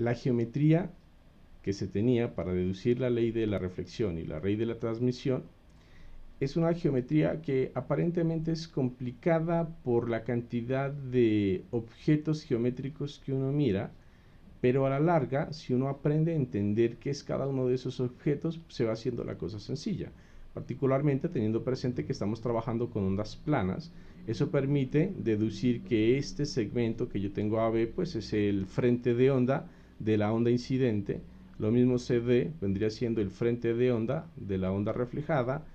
la geometría que se tenía para deducir la ley de la reflexión y la ley de la transmisión es una geometría que aparentemente es complicada por la cantidad de objetos geométricos que uno mira, pero a la larga, si uno aprende a entender qué es cada uno de esos objetos, se va haciendo la cosa sencilla. Particularmente teniendo presente que estamos trabajando con ondas planas, eso permite deducir que este segmento que yo tengo AB, pues es el frente de onda de la onda incidente. Lo mismo CD vendría siendo el frente de onda de la onda reflejada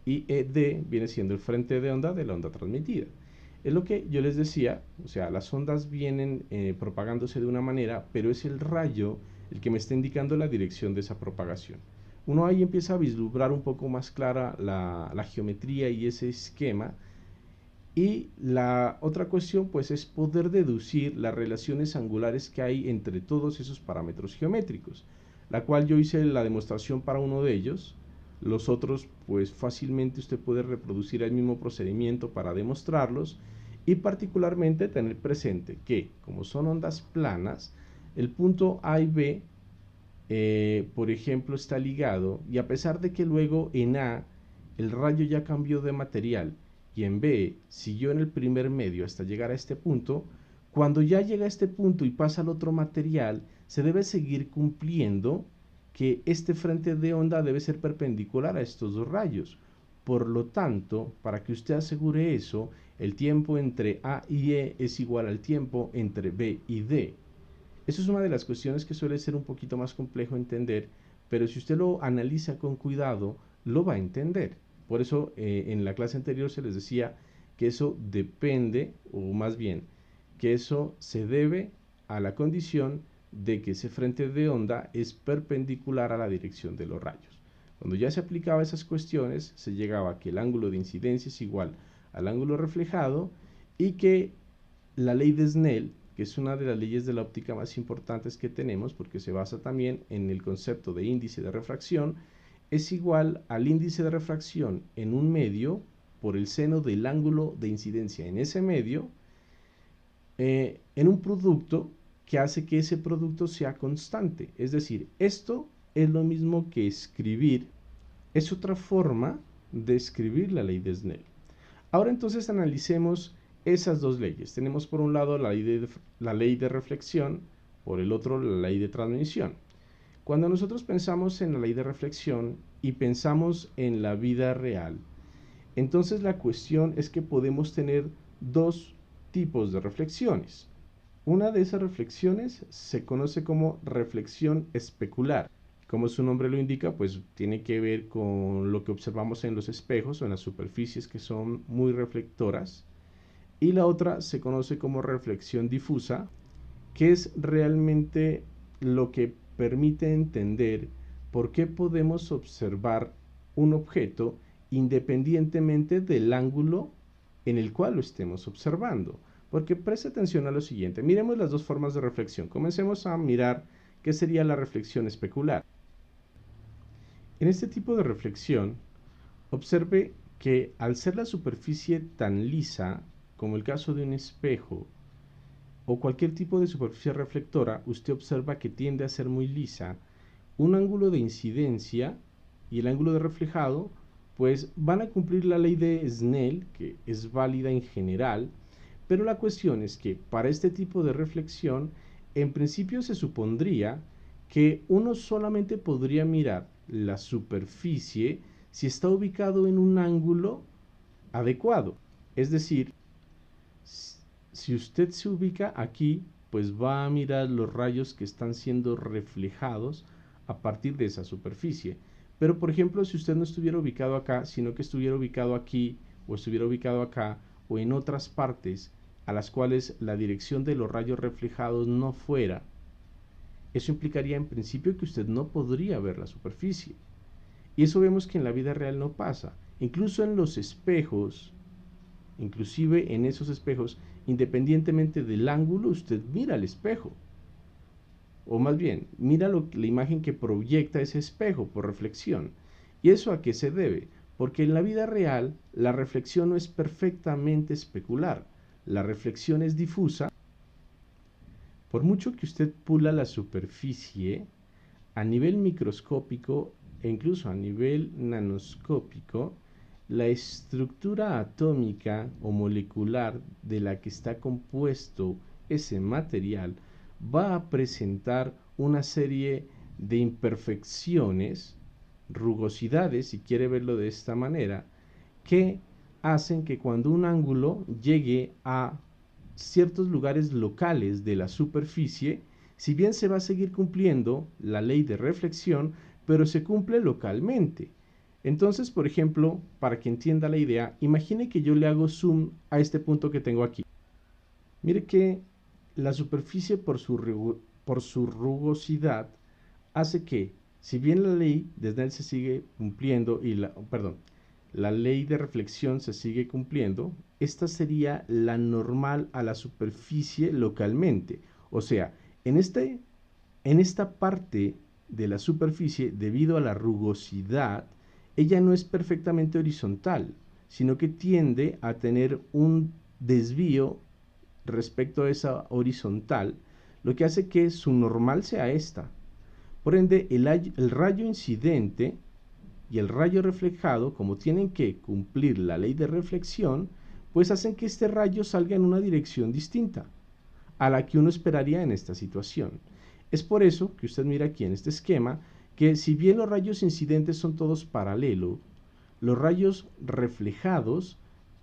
y ED viene siendo el frente de onda de la onda transmitida. Es lo que yo les decía, o sea, las ondas vienen propagándose de una manera, pero es el rayo el que me está indicando la dirección de esa propagación. Uno ahí empieza a vislumbrar un poco más clara la geometría y ese esquema. Y la otra cuestión pues es poder deducir las relaciones angulares que hay entre todos esos parámetros geométricos, la cual yo hice la demostración para uno de ellos. Los otros pues fácilmente usted puede reproducir el mismo procedimiento para demostrarlos, y particularmente tener presente que como son ondas planas, el punto A y B por ejemplo está ligado, y a pesar de que luego en A el rayo ya cambió de material y en B siguió en el primer medio hasta llegar a este punto, cuando ya llega a este punto y pasa al otro material, se debe seguir cumpliendo que este frente de onda debe ser perpendicular a estos dos rayos. Por lo tanto, para que usted asegure eso, el tiempo entre A y E es igual al tiempo entre B y D. Eso es una de las cuestiones que suele ser un poquito más complejo entender, pero si usted lo analiza con cuidado, lo va a entender. Por eso en la clase anterior se les decía que eso depende, o más bien, que eso se debe a la condición de que ese frente de onda es perpendicular a la dirección de los rayos. Cuando ya se aplicaba esas cuestiones, se llegaba a que el ángulo de incidencia es igual al ángulo reflejado, y que la ley de Snell, que es una de las leyes de la óptica más importantes que tenemos, porque se basa también en el concepto de índice de refracción, es igual al índice de refracción en un medio por el seno del ángulo de incidencia en ese medio, en un producto que hace que ese producto sea constante. Es decir, esto es lo mismo que escribir, es otra forma de escribir la ley de Snell. Ahora entonces analicemos esas dos leyes. Tenemos por un lado la ley de reflexión, por el otro la ley de transmisión. Cuando nosotros pensamos en la ley de reflexión y pensamos en la vida real, entonces la cuestión es que podemos tener dos tipos de reflexiones. Una de esas reflexiones se conoce como reflexión especular. Como su nombre lo indica, pues tiene que ver con lo que observamos en los espejos o en las superficies que son muy reflectoras. Y la otra se conoce como reflexión difusa, que es realmente lo que permite entender por qué podemos observar un objeto independientemente del ángulo en el cual lo estemos observando. Porque preste atención a lo siguiente, miremos las dos formas de reflexión. Comencemos a mirar qué sería la reflexión especular. En este tipo de reflexión, observe que al ser la superficie tan lisa, como el caso de un espejo o cualquier tipo de superficie reflectora, usted observa que tiende a ser muy lisa, un ángulo de incidencia y el ángulo de reflejado pues van a cumplir la ley de Snell, que es válida en general, pero la cuestión es que para este tipo de reflexión, en principio se supondría que uno solamente podría mirar la superficie si está ubicado en un ángulo adecuado. Es decir, si usted se ubica aquí, pues va a mirar los rayos que están siendo reflejados a partir de esa superficie. Pero por ejemplo, si usted no estuviera ubicado acá, sino que estuviera ubicado aquí, o estuviera ubicado acá, o en otras partes a las cuales la dirección de los rayos reflejados no fuera, eso implicaría en principio que usted no podría ver la superficie. Y eso vemos que en la vida real no pasa. Incluso en los espejos, inclusive en esos espejos, independientemente del ángulo, usted mira el espejo. O más bien, mira la imagen que proyecta ese espejo por reflexión. ¿Y eso a qué se debe? Porque en la vida real la reflexión no es perfectamente especular. La reflexión es difusa Por mucho que usted pula la superficie, a nivel microscópico e incluso a nivel nanoscópico, la estructura atómica o molecular de la que está compuesto ese material va a presentar una serie de imperfecciones, rugosidades, si quiere verlo de esta manera, que hacen que cuando un ángulo llegue a ciertos lugares locales de la superficie, si bien se va a seguir cumpliendo la ley de reflexión, pero se cumple localmente. Entonces, por ejemplo, para que entienda la idea, imagine que yo le hago zoom a este punto que tengo aquí. Mire que la superficie por su rugosidad hace que, si bien la ley de Snell se sigue cumpliendo y la ley de reflexión se sigue cumpliendo, esta sería la normal a la superficie localmente. O sea, en esta parte de la superficie, debido a la rugosidad, ella no es perfectamente horizontal, sino que tiende a tener un desvío respecto a esa horizontal, lo que hace que su normal sea esta. Por ende, el rayo incidente y el rayo reflejado, como tienen que cumplir la ley de reflexión, pues hacen que este rayo salga en una dirección distinta a la que uno esperaría en esta situación. Es por eso que usted mira aquí en este esquema que si bien los rayos incidentes son todos paralelos, los rayos reflejados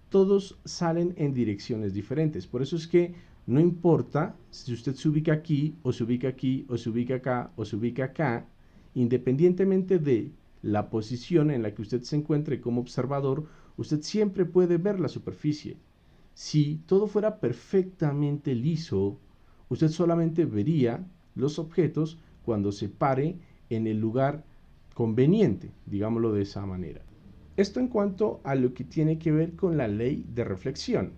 todos salen en direcciones diferentes. Por eso es que no importa si usted se ubica aquí, o se ubica aquí, o se ubica acá, o se ubica acá, independientemente de la posición en la que usted se encuentre como observador, usted siempre puede ver la superficie. Si todo fuera perfectamente liso, usted solamente vería los objetos cuando se pare en el lugar conveniente, digámoslo de esa manera. Esto en cuanto a lo que tiene que ver con la ley de reflexión.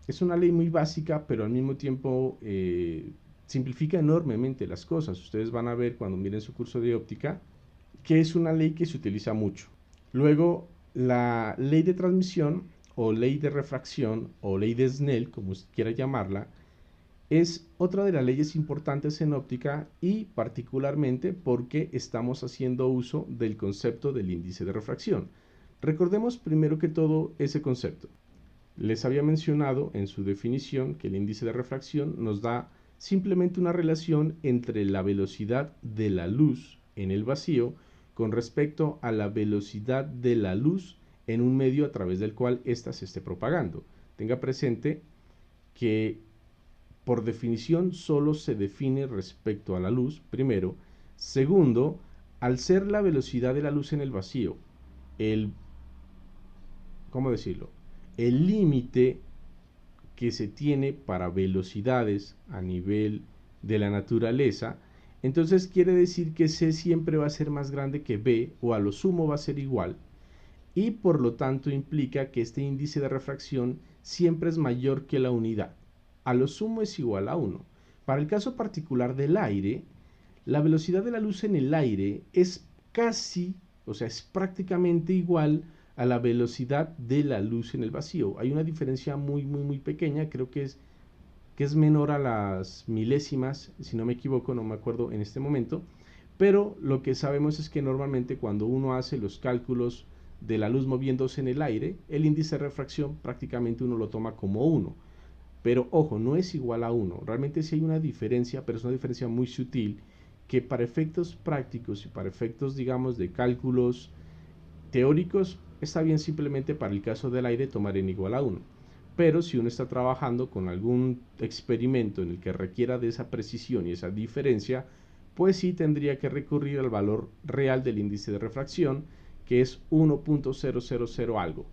Es una ley muy básica, pero al mismo tiempo simplifica enormemente las cosas. Ustedes van a ver cuando miren su curso de óptica que es una ley que se utiliza mucho. Luego, la ley de transmisión o ley de refracción o ley de Snell, como usted quiera llamarla, es otra de las leyes importantes en óptica y particularmente porque estamos haciendo uso del concepto del índice de refracción. Recordemos primero que todo ese concepto. Les había mencionado en su definición que el índice de refracción nos da simplemente una relación entre la velocidad de la luz en el vacío con respecto a la velocidad de la luz en un medio a través del cual ésta se esté propagando. Tenga presente que por definición solo se define respecto a la luz, primero. Segundo, al ser la velocidad de la luz en el vacío, ¿cómo decirlo? El límite que se tiene para velocidades a nivel de la naturaleza, entonces quiere decir que C siempre va a ser más grande que B o a lo sumo va a ser igual y por lo tanto implica que este índice de refracción siempre es mayor que la unidad. A lo sumo es igual a 1. Para el caso particular del aire, la velocidad de la luz en el aire es casi, o sea, es prácticamente igual a la velocidad de la luz en el vacío. Hay una diferencia muy pequeña, creo que es menor a las milésimas, si no me equivoco, no me acuerdo en este momento, pero lo que sabemos es que normalmente cuando uno hace los cálculos de la luz moviéndose en el aire, el índice de refracción prácticamente uno lo toma como 1. Pero ojo, no es igual a 1. Realmente sí hay una diferencia, pero es una diferencia muy sutil que para efectos prácticos y para efectos, digamos, de cálculos teóricos, está bien simplemente para el caso del aire tomar en igual a 1. Pero si uno está trabajando con algún experimento en el que requiera de esa precisión y esa diferencia, pues sí tendría que recurrir al valor real del índice de refracción, que es 1.000 algo.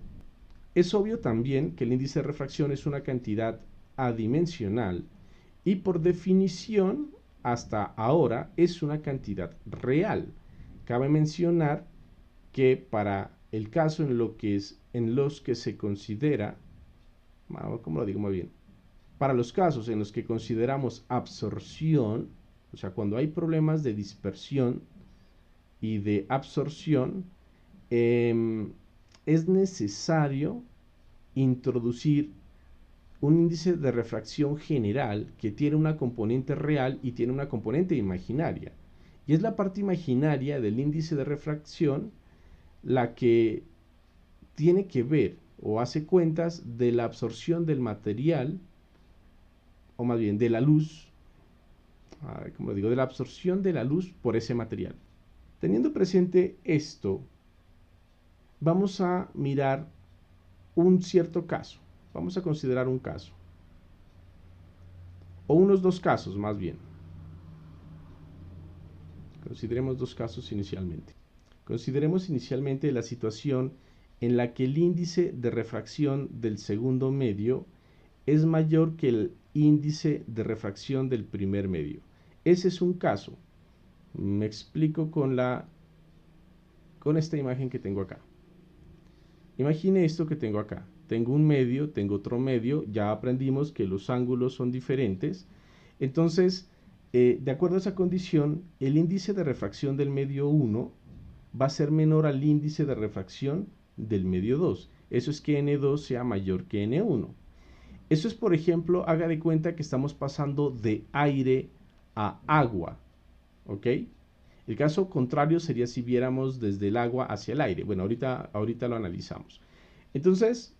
Es obvio también que el índice de refracción es una cantidad adimensional y por definición hasta ahora es una cantidad real. Cabe mencionar que para el caso en los que se considera, ¿cómo lo digo muy bien? Para los casos en los que consideramos absorción, o sea, cuando hay problemas de dispersión y de absorción, es necesario introducir un índice de refracción general que tiene una componente real y tiene una componente imaginaria. Y es la parte imaginaria del índice de refracción la que tiene que ver o hace cuentas de la absorción del material, o más bien de la luz, como digo, de la absorción de la luz por ese material. Teniendo presente esto, vamos a mirar un cierto caso. Vamos a considerar un caso. O unos dos casos, más bien. Consideremos dos casos inicialmente. Consideremos inicialmente la situación en la que el índice de refracción del segundo medio es mayor que el índice de refracción del primer medio. Ese es un caso. Me explico con esta imagen que tengo acá. Imagine esto que tengo acá. Tengo un medio, tengo otro medio, ya aprendimos que los ángulos son diferentes. Entonces, de acuerdo a esa condición, el índice de refracción del medio 1 va a ser menor al índice de refracción del medio 2. Eso es que N2 sea mayor que N1. Eso es, por ejemplo, haga de cuenta que estamos pasando de aire a agua. ¿Ok? El caso contrario sería si viéramos desde el agua hacia el aire. Bueno, ahorita lo analizamos. Entonces,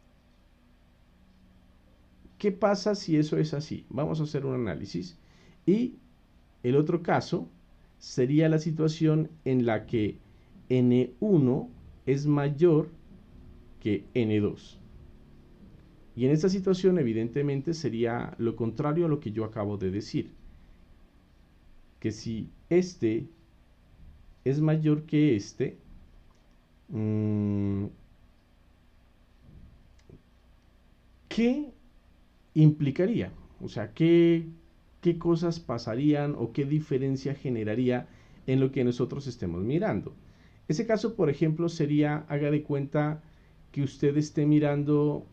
¿qué pasa si eso es así? Vamos a hacer un análisis. Y el otro caso sería la situación en la que N1 es mayor que N2. Y en esta situación, evidentemente, sería lo contrario a lo que yo acabo de decir. Que si este es mayor que este, ¿qué implicaría? O sea, ¿qué cosas pasarían o qué diferencia generaría en lo que nosotros estemos mirando? Ese caso, por ejemplo, sería, haga de cuenta que usted esté mirando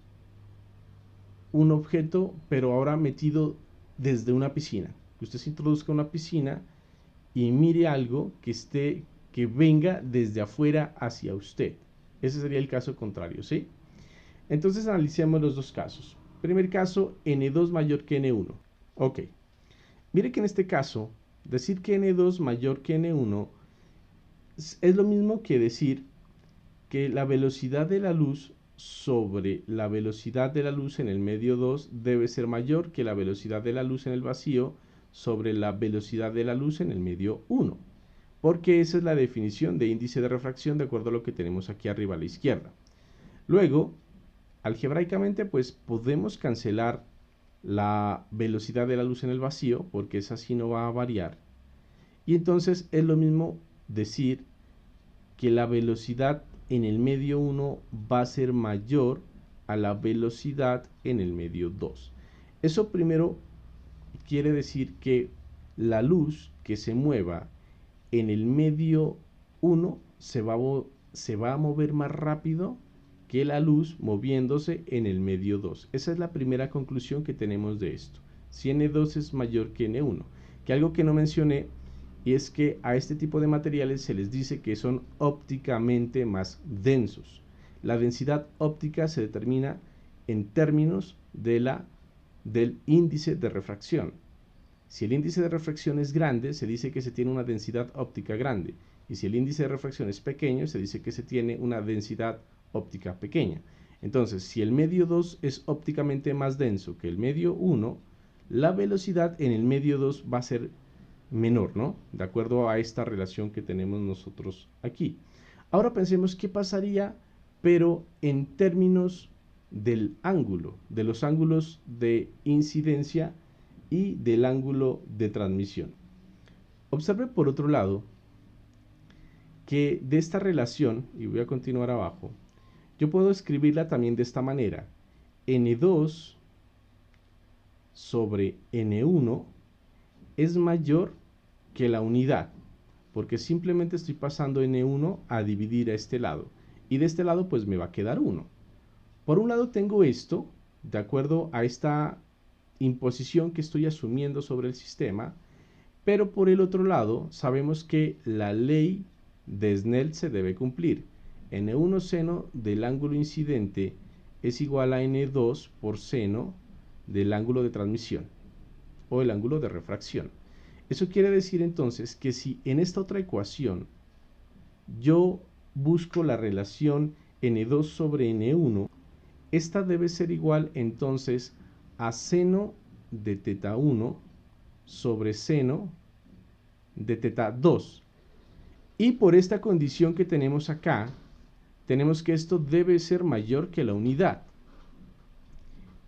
un objeto, pero ahora metido desde una piscina. Que usted se introduzca a una piscina y mire algo que venga desde afuera hacia usted. Ese sería el caso contrario, ¿sí? Entonces analicemos los dos casos. Primer caso, N2 mayor que N1. Ok. Mire que en este caso, decir que N2 mayor que N1 es lo mismo que decir que la velocidad de la luz sobre la velocidad de la luz en el medio 2 debe ser mayor que la velocidad de la luz en el vacío sobre la velocidad de la luz en el medio 1. Porque esa es la definición de índice de refracción de acuerdo a lo que tenemos aquí arriba a la izquierda. Luego, algebraicamente, pues podemos cancelar la velocidad de la luz en el vacío, porque esa sí no va a variar. Y entonces es lo mismo decir que la velocidad en el medio 1 va a ser mayor a la velocidad en el medio 2. Eso primero quiere decir que la luz que se mueva en el medio 1 se va a mover más rápido que la luz moviéndose en el medio 2. Esa es la primera conclusión que tenemos de esto. Si N2 es mayor que N1. Que algo que no mencioné, y es que a este tipo de materiales se les dice que son ópticamente más densos. La densidad óptica se determina en términos del índice de refracción. Si el índice de refracción es grande, se dice que se tiene una densidad óptica grande. Y si el índice de refracción es pequeño, se dice que se tiene una densidad óptica pequeña. Entonces, si el medio 2 es ópticamente más denso que el medio 1, la velocidad en el medio 2 va a ser menor, ¿no? De acuerdo a esta relación que tenemos nosotros aquí. Ahora pensemos qué pasaría, pero en términos del ángulo, de los ángulos de incidencia y del ángulo de transmisión. Observe por otro lado que de esta relación, y voy a continuar abajo, yo puedo escribirla también de esta manera. N2 sobre N1 es mayor que la unidad, porque simplemente estoy pasando N1 a dividir a este lado, y de este lado pues me va a quedar 1. Por un lado tengo esto, de acuerdo a esta imposición que estoy asumiendo sobre el sistema, pero por el otro lado sabemos que la ley de Snell se debe cumplir. N1 seno del ángulo incidente es igual a N2 por seno del ángulo de transmisión o el ángulo de refracción. Eso quiere decir entonces que si en esta otra ecuación yo busco la relación n2 sobre n1, esta debe ser igual entonces a seno de teta 1 sobre seno de teta 2. Y por esta condición que tenemos acá, tenemos que esto debe ser mayor que la unidad.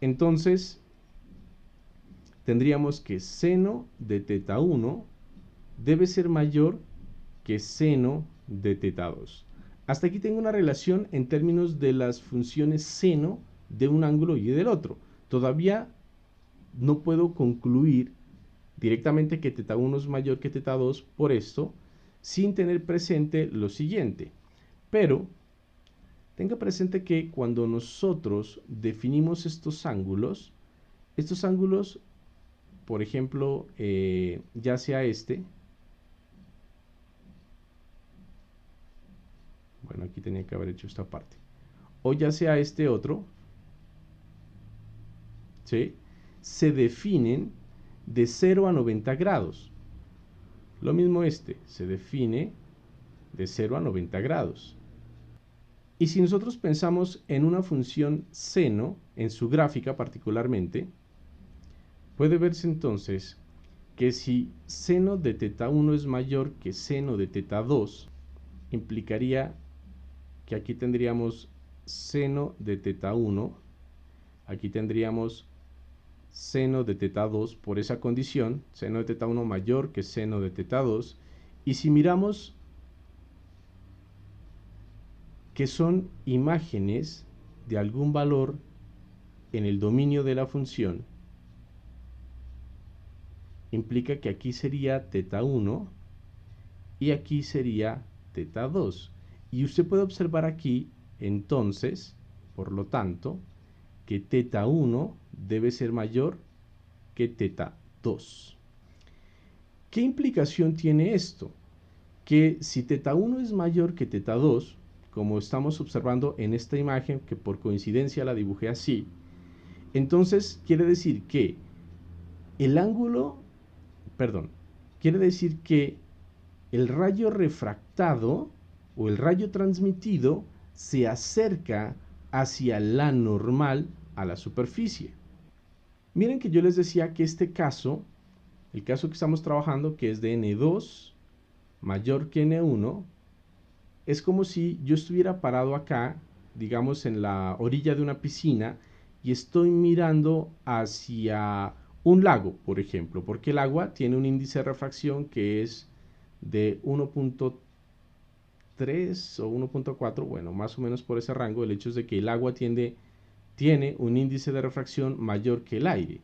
Entonces, tendríamos que seno de teta 1 debe ser mayor que seno de teta 2. Hasta aquí tengo una relación en términos de las funciones seno de un ángulo y del otro. Todavía no puedo concluir directamente que teta 1 es mayor que teta 2 por esto, sin tener presente lo siguiente. Pero tenga presente que cuando nosotros definimos estos ángulos, por ejemplo, ya sea este, bueno, aquí tenía que haber hecho esta parte, o ya sea este otro, ¿sí?, se definen de 0 a 90 grados. Lo mismo este, se define de 0 a 90 grados. Y si nosotros pensamos en una función seno, en su gráfica particularmente, puede verse entonces que si seno de teta 1 es mayor que seno de teta 2, implicaría que aquí tendríamos seno de teta 1, aquí tendríamos seno de teta 2 por esa condición, seno de teta 1 mayor que seno de teta 2, y si miramos que son imágenes de algún valor en el dominio de la función, implica que aquí sería teta 1 y aquí sería teta 2. Y usted puede observar aquí, entonces, por lo tanto, que teta 1 debe ser mayor que teta 2. ¿Qué implicación tiene esto? Que si teta 1 es mayor que teta 2, como estamos observando en esta imagen, que por coincidencia la dibujé así, entonces quiere decir que el ángulo, quiere decir que el rayo refractado o el rayo transmitido se acerca hacia la normal a la superficie. Miren que yo les decía que este caso, el caso que estamos trabajando, que es de n2 mayor que n1, es como si yo estuviera parado acá, digamos en la orilla de una piscina, y estoy mirando hacia un lago, por ejemplo, porque el agua tiene un índice de refracción que es de 1.3 o 1.4, bueno, más o menos por ese rango. El hecho es de que el agua tiene un índice de refracción mayor que el aire.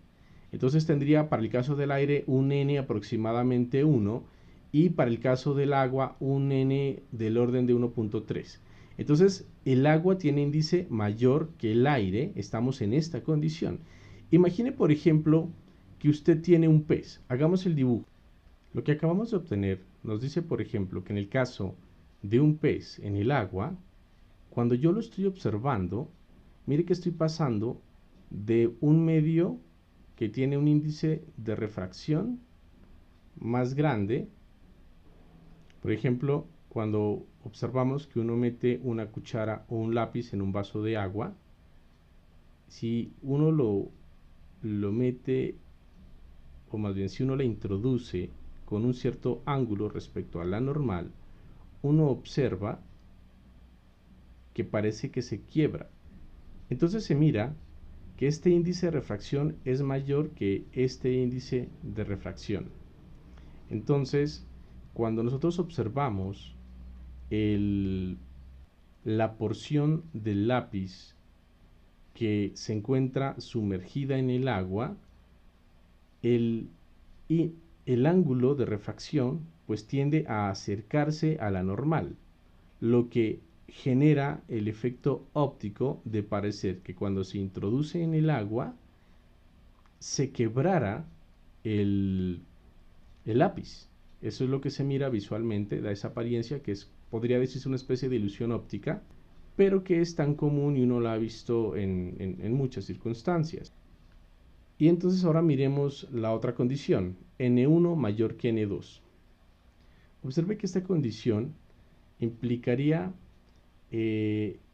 Entonces tendría para el caso del aire un n aproximadamente 1 y para el caso del agua un n del orden de 1.3. Entonces el agua tiene índice mayor que el aire, estamos en esta condición. Imagine por ejemplo que usted tiene un pez, hagamos el dibujo. Lo que acabamos de obtener nos dice por ejemplo que en el caso de un pez en el agua, cuando yo lo estoy observando, mire que estoy pasando de un medio que tiene un índice de refracción más grande. Por ejemplo, cuando observamos que uno mete una cuchara o un lápiz en un vaso de agua, si uno lo mete, o más bien si uno la introduce con un cierto ángulo respecto a la normal, uno observa que parece que se quiebra. Entonces se mira que este índice de refracción es mayor que este índice de refracción. Entonces, cuando nosotros observamos la porción del lápiz que se encuentra sumergida en el agua, el ángulo de refracción pues tiende a acercarse a la normal, lo que genera el efecto óptico de parecer que cuando se introduce en el agua se quebrara el lápiz. Eso es lo que se mira visualmente, da esa apariencia que podría decirse una especie de ilusión óptica, pero que es tan común y uno la ha visto en muchas circunstancias. Y entonces ahora miremos la otra condición, n1 mayor que n2. Observe que esta condición implicaría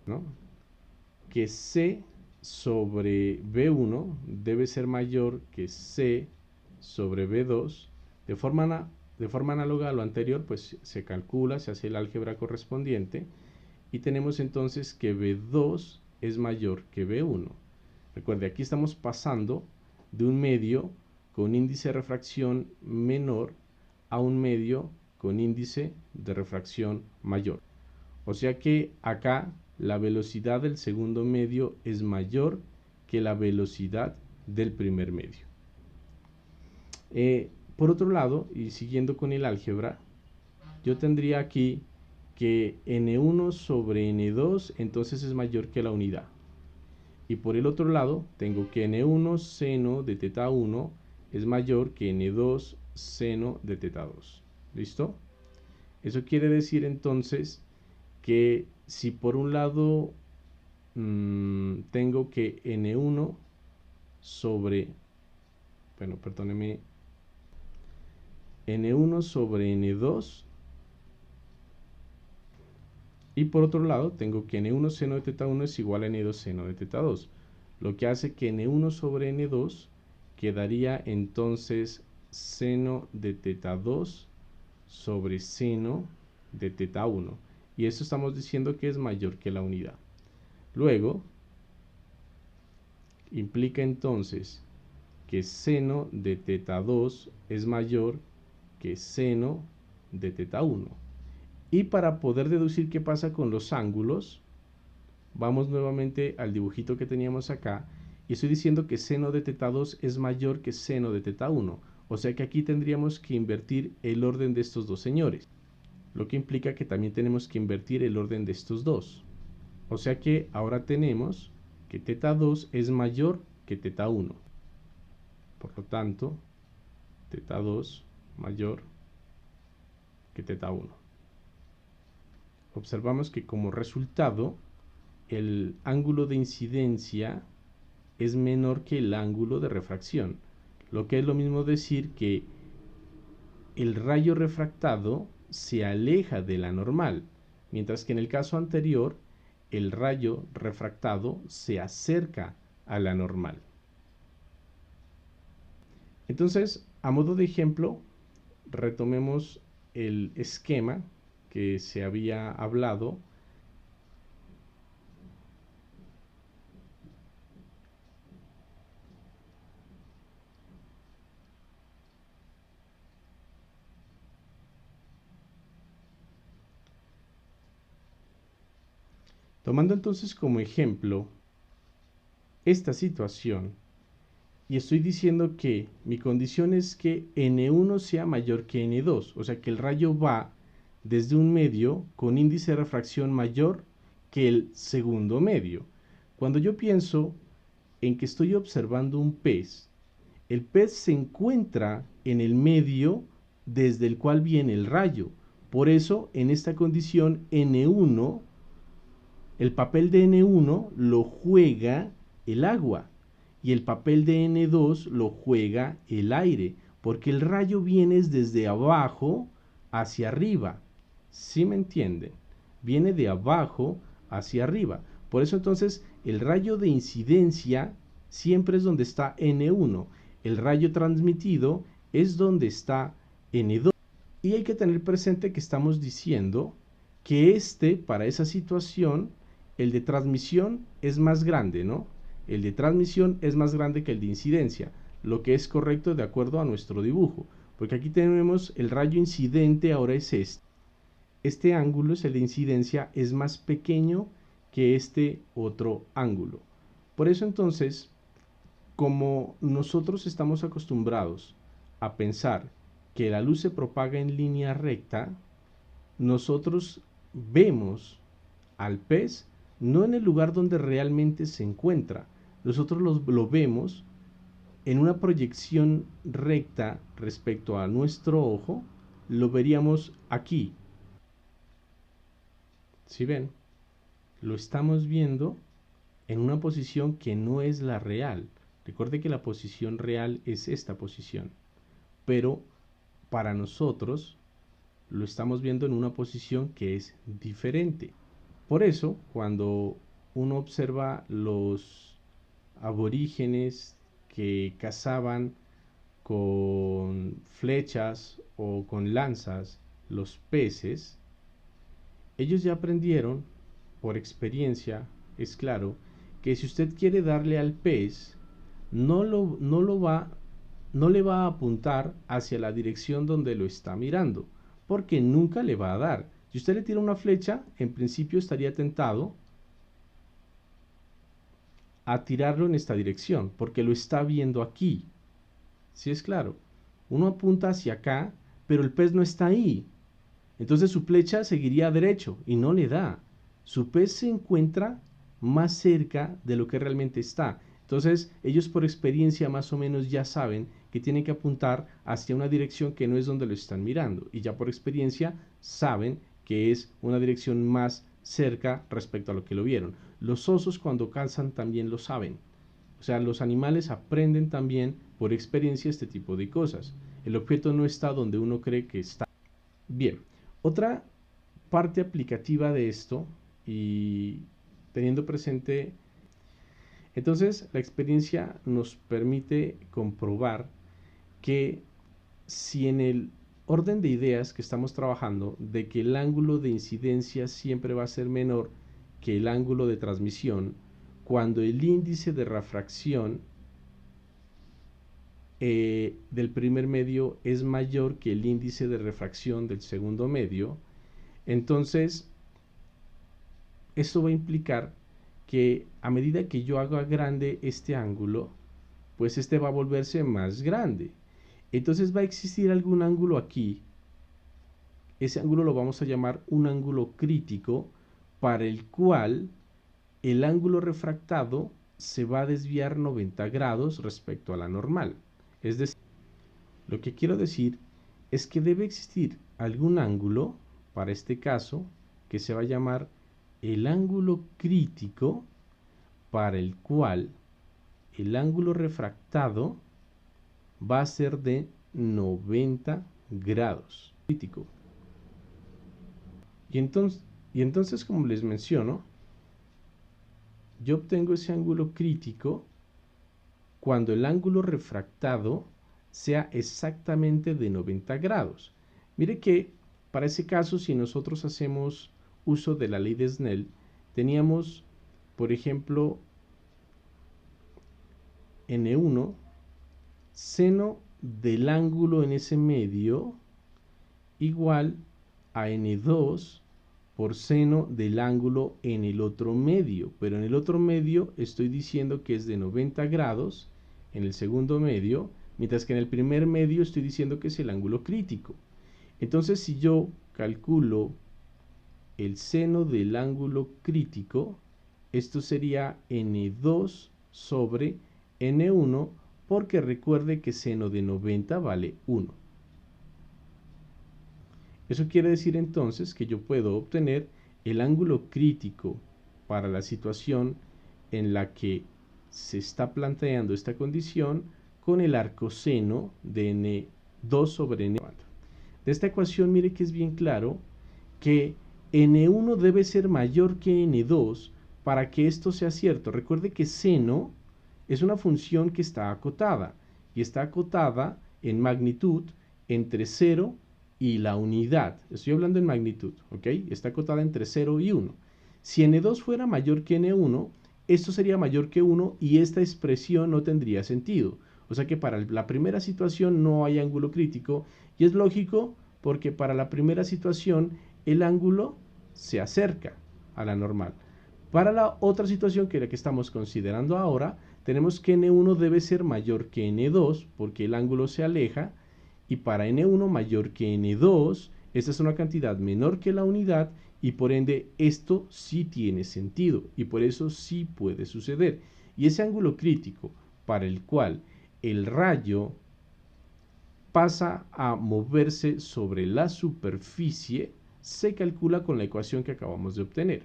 ¿no? que C sobre B1 debe ser mayor que C sobre B2. De forma análoga a lo anterior, pues se calcula, se hace el álgebra correspondiente y tenemos entonces que B2 es mayor que B1. Recuerde, aquí estamos pasando de un medio con índice de refracción menor a un medio con índice de refracción mayor. O sea que acá la velocidad del segundo medio es mayor que la velocidad del primer medio. Por otro lado, y siguiendo con el álgebra, yo tendría aquí que n1 sobre n2 entonces es mayor que la unidad. Y por el otro lado, tengo que n1 seno de teta 1 es mayor que n2 seno de teta 2. ¿Listo? Eso quiere decir entonces que si por un lado tengo que n1 sobre, bueno, perdóneme, n1 sobre n2, y por otro lado tengo que n1 seno de teta 1 es igual a n2 seno de teta 2, lo que hace que n1 sobre n2 quedaría entonces seno de teta 2 sobre seno de teta 1, y eso estamos diciendo que es mayor que la unidad. Luego, implica entonces que seno de teta 2 es mayor que seno de teta 1. Y para poder deducir qué pasa con los ángulos, vamos nuevamente al dibujito que teníamos acá, y estoy diciendo que seno de teta 2 es mayor que seno de teta 1. O sea que aquí tendríamos que invertir el orden de estos dos señores, lo que implica que también tenemos que invertir el orden de estos dos. O sea que ahora tenemos que teta 2 es mayor que teta 1. Por lo tanto, teta 2 mayor que teta 1. Observamos que como resultado, el ángulo de incidencia es menor que el ángulo de refracción, lo que es lo mismo decir que el rayo refractado se aleja de la normal, mientras que en el caso anterior, el rayo refractado se acerca a la normal. Entonces, a modo de ejemplo, retomemos el esquema que se había hablado. Tomando entonces como ejemplo esta situación, y estoy diciendo que mi condición es que n1 sea mayor que n2, o sea que el rayo va desde un medio con índice de refracción mayor que el segundo medio. Cuando yo pienso en que estoy observando un pez, el pez se encuentra en el medio desde el cual viene el rayo. Por eso, en esta condición, n1, el papel de n1 lo juega el agua y el papel de n2 lo juega el aire, porque el rayo viene desde abajo hacia arriba. ¿Sí me entienden? Viene de abajo hacia arriba. Por eso entonces el rayo de incidencia siempre es donde está n1. El rayo transmitido es donde está n2. Y hay que tener presente que estamos diciendo que para esa situación, el de transmisión es más grande, ¿no? El de transmisión es más grande que el de incidencia, lo que es correcto de acuerdo a nuestro dibujo, porque aquí tenemos el rayo incidente, ahora es este. Este ángulo es el de incidencia, es más pequeño que este otro ángulo. Por eso entonces, como nosotros estamos acostumbrados a pensar que la luz se propaga en línea recta, nosotros vemos al pez no en el lugar donde realmente se encuentra. Nosotros lo vemos en una proyección recta respecto a nuestro ojo, lo veríamos aquí. ¿Sí ven? Lo estamos viendo en una posición que no es la real. Recuerde que la posición real es esta posición, pero para nosotros lo estamos viendo en una posición que es diferente. Por eso, cuando uno observa los aborígenes que cazaban con flechas o con lanzas los peces, ellos ya aprendieron por experiencia, es claro, que si usted quiere darle al pez, no le va a apuntar hacia la dirección donde lo está mirando, porque nunca le va a dar. Si usted le tira una flecha, en principio estaría tentado a tirarlo en esta dirección, porque lo está viendo aquí. ¿Sí es claro? Uno apunta hacia acá, pero el pez no está ahí. Entonces su flecha seguiría derecho y no le da. Su pez se encuentra más cerca de lo que realmente está. Entonces ellos por experiencia más o menos ya saben que tienen que apuntar hacia una dirección que no es donde lo están mirando. Y ya por experiencia saben que es una dirección más cerca respecto a lo que lo vieron. Los osos cuando cazan también lo saben. O sea, los animales aprenden también por experiencia este tipo de cosas. El objeto no está donde uno cree que está. Bien, otra parte aplicativa de esto y teniendo presente, entonces la experiencia nos permite comprobar que si en el orden de ideas que estamos trabajando de que el ángulo de incidencia siempre va a ser menor que el ángulo de transmisión, cuando el índice de refracción del primer medio es mayor que el índice de refracción del segundo medio, entonces esto va a implicar que a medida que yo haga grande este ángulo, pues este va a volverse más grande. Entonces va a existir algún ángulo aquí. Ese ángulo lo vamos a llamar un ángulo crítico, para el cual el ángulo refractado se va a desviar 90 grados respecto a la normal. Es decir, lo que quiero decir es que debe existir algún ángulo, para este caso, que se va a llamar el ángulo crítico, para el cual el ángulo refractado va a ser de 90 grados. Crítico. Y entonces, como les menciono, yo obtengo ese ángulo crítico cuando el ángulo refractado sea exactamente de 90 grados. Mire que para ese caso, si nosotros hacemos uso de la ley de Snell, teníamos, por ejemplo, N1, seno del ángulo en ese medio, igual a N2 por seno del ángulo en el otro medio. Pero en el otro medio estoy diciendo que es de 90 grados, en el segundo medio, mientras que en el primer medio estoy diciendo que es el ángulo crítico. Entonces, si yo calculo el seno del ángulo crítico, esto sería N2 sobre N1, porque recuerde que seno de 90 vale 1. Eso quiere decir entonces que yo puedo obtener el ángulo crítico para la situación en la que se está planteando esta condición con el arcoseno de N2 sobre N1. De esta ecuación, mire que es bien claro que N1 debe ser mayor que N2 para que esto sea cierto. Recuerde que seno es una función que está acotada, y está acotada en magnitud entre 0 y la unidad. Estoy hablando en magnitud, ¿ok? Está acotada entre 0 y 1. Si N2 fuera mayor que N1, esto sería mayor que 1 y esta expresión no tendría sentido. O sea que para la primera situación no hay ángulo crítico, y es lógico porque para la primera situación el ángulo se acerca a la normal. Para la otra situación, que es la que estamos considerando ahora, tenemos que N1 debe ser mayor que N2 porque el ángulo se aleja, y para N1 mayor que N2, esta es una cantidad menor que la unidad, y por ende esto sí tiene sentido y por eso sí puede suceder. Y ese ángulo crítico para el cual el rayo pasa a moverse sobre la superficie se calcula con la ecuación que acabamos de obtener.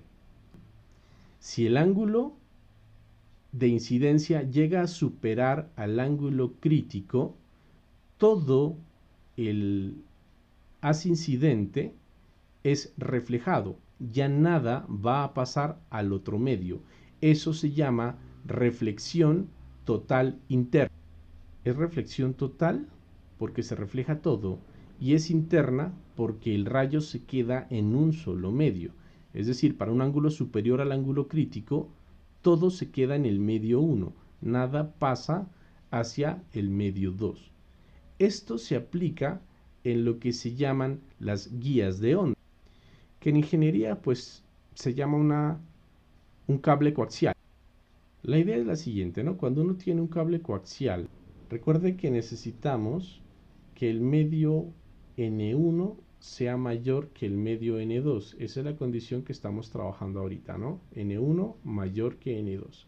Si el ángulo de incidencia llega a superar al ángulo crítico, todo el haz incidente es reflejado, ya nada va a pasar al otro medio. Eso se llama reflexión total interna. Es reflexión total porque se refleja todo y es interna porque el rayo se queda en un solo medio. Es decir, para un ángulo superior al ángulo crítico, todo se queda en el medio 1, nada pasa hacia el medio 2. Esto se aplica en lo que se llaman las guías de onda, que en ingeniería pues se llama un cable coaxial. La idea es la siguiente, ¿no? Cuando uno tiene un cable coaxial, recuerde que necesitamos que el medio N1 sea mayor que el medio N2. Esa es la condición que estamos trabajando ahorita, ¿no? N1 mayor que N2.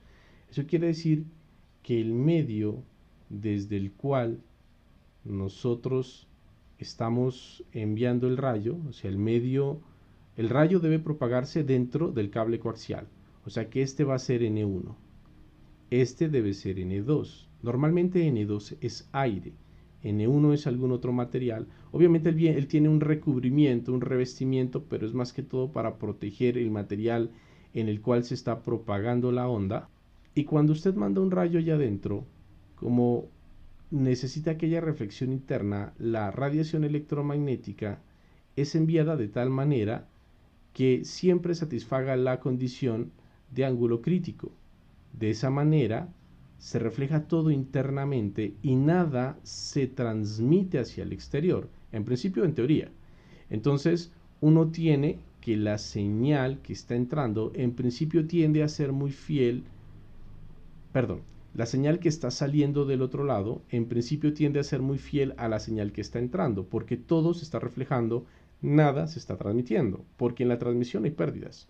Eso quiere decir que el medio desde el cual nosotros estamos enviando el rayo, o sea, el rayo debe propagarse dentro del cable coaxial. O sea que este va a ser N1. Este debe ser N2. Normalmente N2 es aire. N1 es algún otro material. Obviamente él tiene un recubrimiento, un revestimiento, pero es más que todo para proteger el material en el cual se está propagando la onda. Y cuando usted manda un rayo allá adentro, como necesita aquella reflexión interna, la radiación electromagnética es enviada de tal manera que siempre satisfaga la condición de ángulo crítico. De esa manera se refleja todo internamente y nada se transmite hacia el exterior, en principio, en teoría. Entonces uno tiene que la señal que está entrando en principio tiende a ser muy fiel, perdón, la señal que está saliendo del otro lado en principio tiende a ser muy fiel a la señal que está entrando, porque todo se está reflejando, nada se está transmitiendo, porque en la transmisión hay pérdidas.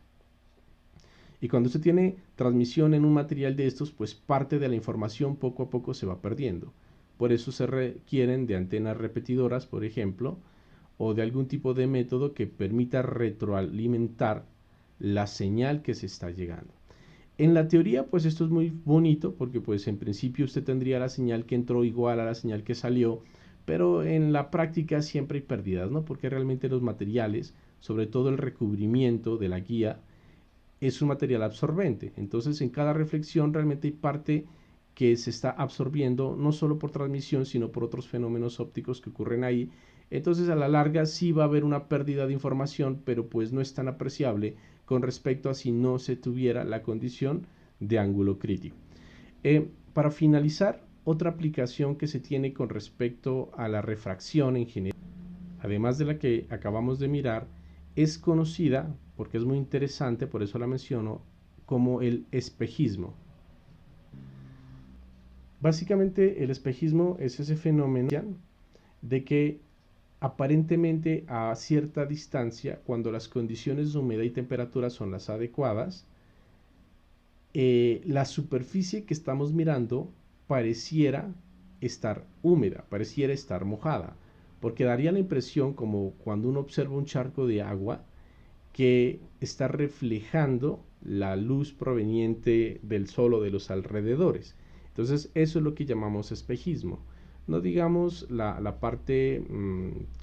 Y cuando usted tiene transmisión en un material de estos, pues parte de la información poco a poco se va perdiendo. Por eso se requieren de antenas repetidoras, por ejemplo, o de algún tipo de método que permita retroalimentar la señal que se está llegando. En la teoría, pues esto es muy bonito porque pues en principio usted tendría la señal que entró igual a la señal que salió, pero en la práctica siempre hay pérdidas, ¿no? Porque realmente los materiales, sobre todo el recubrimiento de la guía, es un material absorbente. Entonces en cada reflexión realmente hay parte que se está absorbiendo no solo por transmisión, sino por otros fenómenos ópticos que ocurren ahí. Entonces a la larga sí va a haber una pérdida de información, pero pues no es tan apreciable con respecto a si no se tuviera la condición de ángulo crítico. Para finalizar, otra aplicación que se tiene con respecto a la refracción en general, además de la que acabamos de mirar, es conocida, porque es muy interesante, por eso la menciono, como el espejismo. Básicamente el espejismo es ese fenómeno de que aparentemente a cierta distancia, cuando las condiciones de humedad y temperatura son las adecuadas, la superficie que estamos mirando pareciera estar húmeda, pareciera estar mojada, porque daría la impresión, como cuando uno observa un charco de agua, que está reflejando la luz proveniente del sol o de los alrededores. Entonces eso es lo que llamamos espejismo. No digamos la parte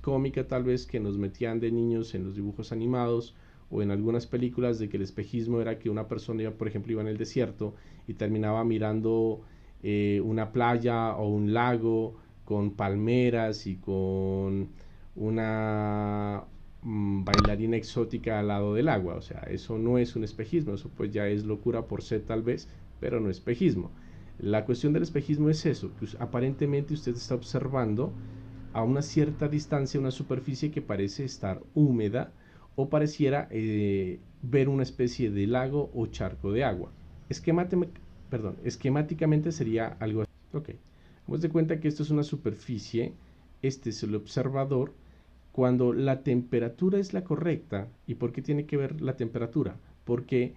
cómica tal vez que nos metían de niños en los dibujos animados o en algunas películas, de que el espejismo era que una persona, por ejemplo, iba en el desierto y terminaba mirando una playa o un lago con palmeras y con una bailarina exótica al lado del agua. O sea, eso no es un espejismo, eso pues ya es locura por ser tal vez, pero no espejismo. La cuestión del espejismo es eso, que aparentemente usted está observando a una cierta distancia una superficie que parece estar húmeda o pareciera ver una especie de lago o charco de agua. Esquemáticamente sería algo así. Ok, vamos de cuenta que esto es una superficie, este es el observador. Cuando la temperatura es la correcta, ¿y por qué tiene que ver la temperatura? Porque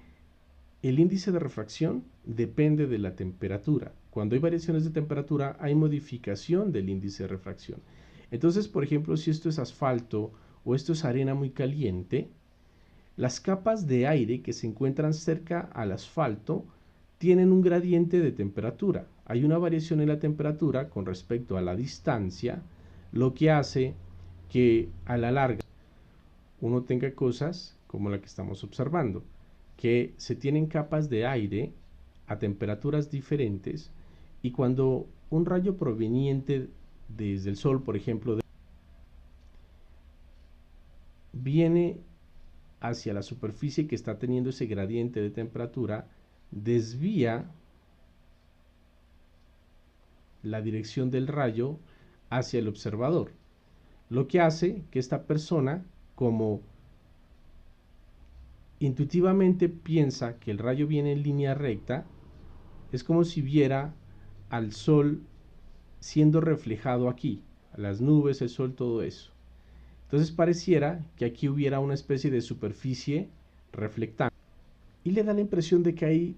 el índice de refracción depende de la temperatura. Cuando hay variaciones de temperatura, hay modificación del índice de refracción. Entonces, por ejemplo, si esto es asfalto o esto es arena muy caliente, las capas de aire que se encuentran cerca al asfalto tienen un gradiente de temperatura. Hay una variación en la temperatura con respecto a la distancia, lo que hace que a la larga uno tenga cosas como la que estamos observando, que se tienen capas de aire a temperaturas diferentes, y cuando un rayo proveniente desde el Sol, por ejemplo, viene hacia la superficie que está teniendo ese gradiente de temperatura, desvía la dirección del rayo hacia el observador, lo que hace que esta persona, como intuitivamente piensa que el rayo viene en línea recta, es como si viera al sol siendo reflejado aquí, las nubes, el sol, todo eso. Entonces pareciera que aquí hubiera una especie de superficie reflectante, y le da la impresión de que hay,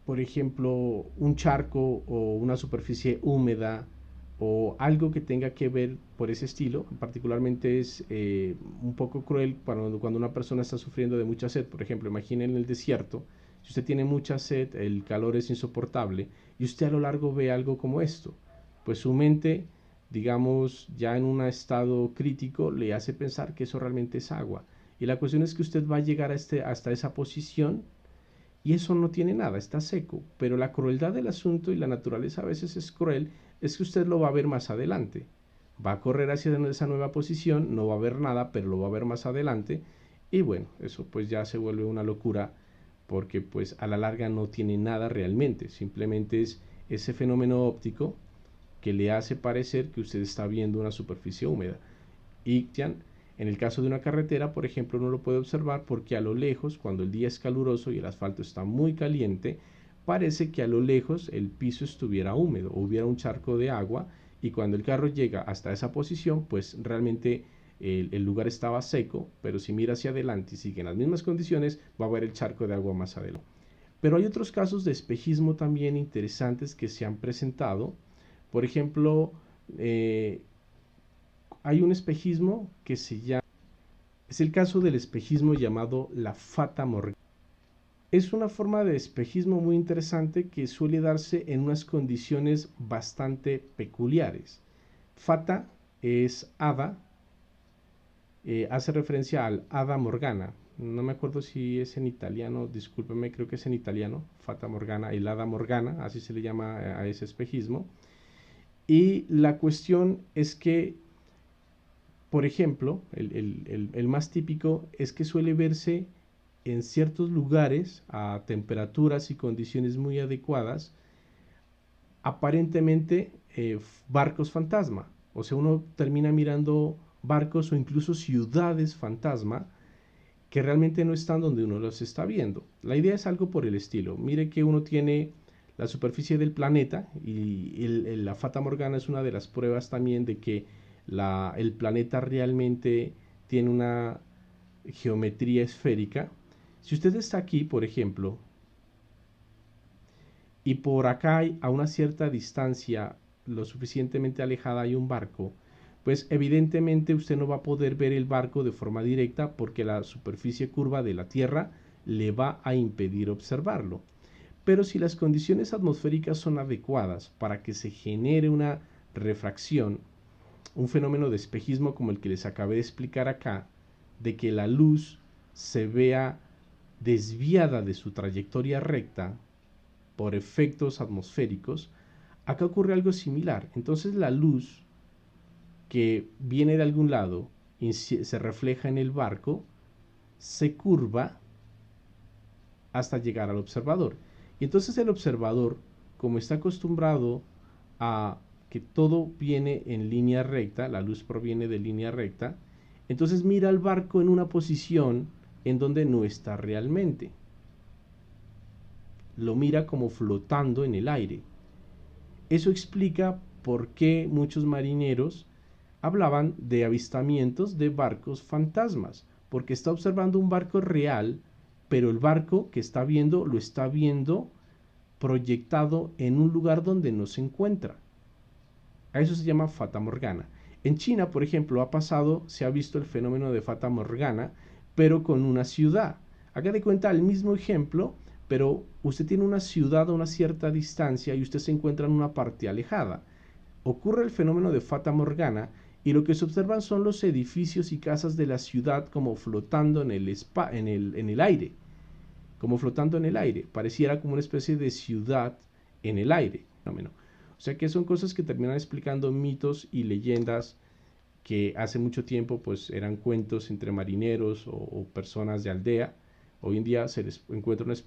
por ejemplo, un charco o una superficie húmeda o algo que tenga que ver por ese estilo. Particularmente es un poco cruel cuando una persona está sufriendo de mucha sed. Por ejemplo, imaginen en el desierto, si usted tiene mucha sed, el calor es insoportable y usted a lo largo ve algo como esto, pues su mente, digamos, ya en un estado crítico, le hace pensar que eso realmente es agua. Y la cuestión es que usted va a llegar hasta esa posición y eso no tiene nada, está seco. Pero la crueldad del asunto, y la naturaleza a veces es cruel, es que usted lo va a ver más adelante. Va a correr hacia esa nueva posición, no va a ver nada, pero lo va a ver más adelante. Y bueno, eso pues ya se vuelve una locura, porque pues a la larga no tiene nada realmente. Simplemente es ese fenómeno óptico que le hace parecer que usted está viendo una superficie húmeda. Y en el caso de una carretera, por ejemplo, uno lo puede observar porque a lo lejos, cuando el día es caluroso y el asfalto está muy caliente, parece que a lo lejos el piso estuviera húmedo o hubiera un charco de agua, y cuando el carro llega hasta esa posición, pues realmente el lugar estaba seco, pero si mira hacia adelante y sigue en las mismas condiciones, va a ver el charco de agua más adelante. Pero hay otros casos de espejismo también interesantes que se han presentado. Por ejemplo, hay un espejismo que se llama, es el caso del espejismo llamado la Fata Morgana. Es una forma de espejismo muy interesante que suele darse en unas condiciones bastante peculiares. Fata es hada, hace referencia al hada morgana. No me acuerdo si es en italiano, discúlpeme, creo que es en italiano, Fata Morgana, el hada morgana, así se le llama a ese espejismo. Y la cuestión es que, por ejemplo, el más típico es que suele verse en ciertos lugares a temperaturas y condiciones muy adecuadas, aparentemente barcos fantasma. O sea, uno termina mirando barcos o incluso ciudades fantasma que realmente no están donde uno los está viendo. La idea es algo por el estilo. Mire que uno tiene la superficie del planeta, y la Fata Morgana es una de las pruebas también de que el planeta realmente tiene una geometría esférica. Si usted está aquí, por ejemplo, y por acá a una cierta distancia, lo suficientemente alejada, hay un barco, pues evidentemente usted no va a poder ver el barco de forma directa porque la superficie curva de la Tierra le va a impedir observarlo. Pero si las condiciones atmosféricas son adecuadas para que se genere una refracción, un fenómeno de espejismo como el que les acabé de explicar acá, de que la luz se vea desviada de su trayectoria recta por efectos atmosféricos, acá ocurre algo similar. Entonces la luz que viene de algún lado y se refleja en el barco, se curva hasta llegar al observador. Y entonces el observador, como está acostumbrado a que todo viene en línea recta, la luz proviene de línea recta, entonces mira al barco en una posición en donde no está realmente. Lo mira como flotando en el aire. Eso explica por qué muchos marineros hablaban de avistamientos de barcos fantasmas, porque está observando un barco real, pero el barco que está viendo lo está viendo proyectado en un lugar donde no se encuentra. A eso se llama Fata Morgana. En China, por ejemplo, se ha visto el fenómeno de Fata Morgana, pero con una ciudad. Haga de cuenta el mismo ejemplo, pero usted tiene una ciudad a una cierta distancia y usted se encuentra en una parte alejada. Ocurre el fenómeno de Fata Morgana y lo que se observan son los edificios y casas de la ciudad como flotando en el aire, como flotando en el aire. Pareciera como una especie de ciudad en el aire. Fenómeno. O sea que son cosas que terminan explicando mitos y leyendas que hace mucho tiempo pues eran cuentos entre marineros o personas de aldea. Hoy en día se les encuentra una explicación